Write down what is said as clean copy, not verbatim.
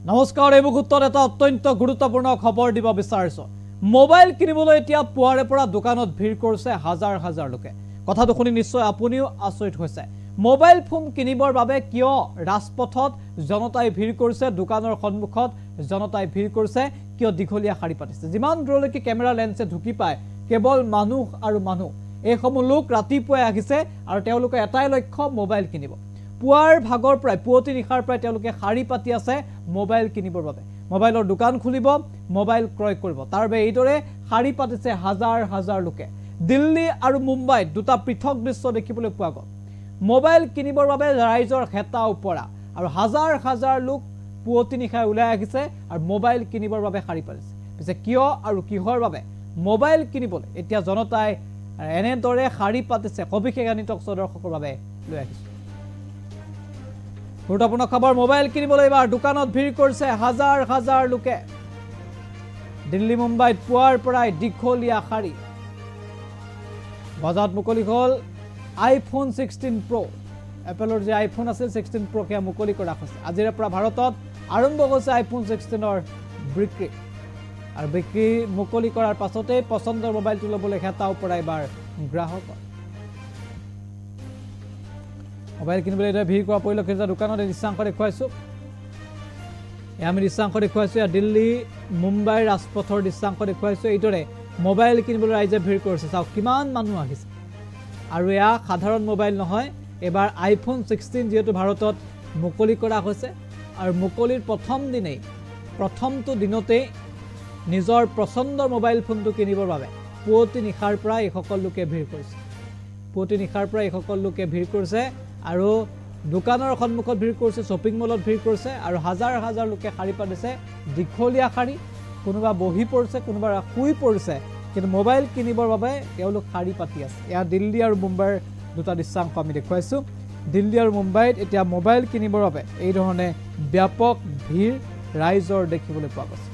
নমস্কাৰ এই মুহূৰ্তত এটা অত্যন্ত গুৰুত্বপূৰ্ণ খবৰ দিব বিচাৰিছো মোবাইল কিনিবলৈ এতিয়া পুৱাৰে পৰা দোকানত ভিৰ কৰিছে হাজাৰ হাজাৰ লোকে কথাটো শুনি নিশ্চয় আপুনিও আচৰিত হৈছে মোবাইল ফোন কিনিবৰ বাবে কিয় ৰাজপথত জনতাই ভিৰ কৰিছে দোকানৰ সন্মুখত জনতাই ভিৰ কৰিছে কিয় দীঘলীয়া শাৰী পাতিছে যিমান দূৰলৈকে কেমেৰা লেন্সে ঢুকি পায় কেৱল মানুহ আৰু মানুহ এই সমূহ লোক ৰাতিপুৱাই আহিছে আৰু তেওঁলোকৰ এটাই লক্ষ্য মোবাইল কিনিব পুৱাৰ ভাগৰ প্ৰায় পুৱতি নিশাৰ প্ৰায় তেওঁলোকে শাৰী পাতি আছে মোবাইল কিনিবৰ বাবে মোবাইলৰ দোকান খুলিব মোবাইল ক্ৰয় কৰিব তাৰ বাবে এইদৰে শাৰী পাতিছে হাজাৰ হাজাৰ লোকে দিল্লী আৰু মুম্বাইত দুটা পৃথক দৃশ্য দেখিবলৈ পোৱা গ'ল মোবাইল কিনিবৰ বাবে ৰাইজৰ হেতা উপৰা আৰু হাজাৰ হাজাৰ লোক পুৱতি নিশাই ওলাই আহিছে আৰু মোবাইল কিনিবৰ বাবে শাৰী পাতিছে পিছে কিয় আৰু কিহৰ বাবে মোবাইল কিনিবলৈ এতিয়া জনতাই এনেদৰে শাৰী পাতিছে সবিশেষ আনিতক দৰ্শকৰ বাবে লৈ আহিছে গুৰুত্বপূৰ্ণ খবৰ মোবাইল কিনিবলৈ এবাৰ দোকানত ভিৰ কৰিছে হাজাৰ হাজাৰ লোকে দিল্লী মুম্বাইত পুৱাৰ পৰাই দীঘলীয়া শাৰী বজাৰত মুকলি হ'ল আইফোন 16 প্ৰ এপলৰ যে আইফোন আছিল 16 প্ৰ কে মুকলি কৰা হৈছে আজিৰ পৰা ভাৰতত আৰম্ভ হৈছে আইফোন 16ৰ বিক্ৰী আৰু বিক্ৰী মুকলি কৰাৰ পাছতে পছন্দৰ মোবাইলটো ল'বলৈ হেতা উপৰা এবাৰ গ্ৰাহকৰ মোবাইল কিনিবলৈ এটা ভিৰ কৰা পৰিলক্ষিত দোকানত দৃশ্যাংশ দেখুৱাইছো আমি দৃশ্যাংশ দেখুৱাইছো দিল্লী মুম্বাই ৰাজপথৰ দৃশ্যাংশ দেখুৱাইছো এইদৰে মোবাইল কিনিবলৈ ৰাইজে ভিৰ কৰিছে চাওক কিমান মানুহ আহিছে আৰু এয়া সাধাৰণ মোবাইল নহয় এবাৰ আইফোন 16 যেহেতু ভাৰতত মুকলি কৰা হৈছে আৰু মুকলিৰ প্ৰথমটো দিনতে নিজৰ পছন্দৰ মোবাইল ফোনটো কিনিবৰ বাবে পুৱতি নিশাৰ পৰা এই সকল লোকে ভিৰ কৰিছে আৰু দোকানৰ সন্মুখত ভিৰ কৰিছে শ্বপিং মলত ভিৰ কৰিছে আৰু হাজাৰ হাজাৰ লোকে শাৰী পাতিছে দীঘলীয়া শাৰী কোনোবা বহি পৰিছে কোনোবা শুই পৰিছে কিন্তু মোবাইল কিনিবৰ বাবে তেওঁলোক শাৰী পাতি আছে এয়া দিল্লী আৰু মুম্বাইৰ দুটা দৃশ্যাংশ আমি দেখুৱাইছো দিল্লী আৰু মুম্বাইত এতিয়া মোবাইল কিনিবৰ বাবে এই ধৰণে ব্যাপক ভিৰ ৰাইজৰ দেখিবলৈ পোৱা গৈছে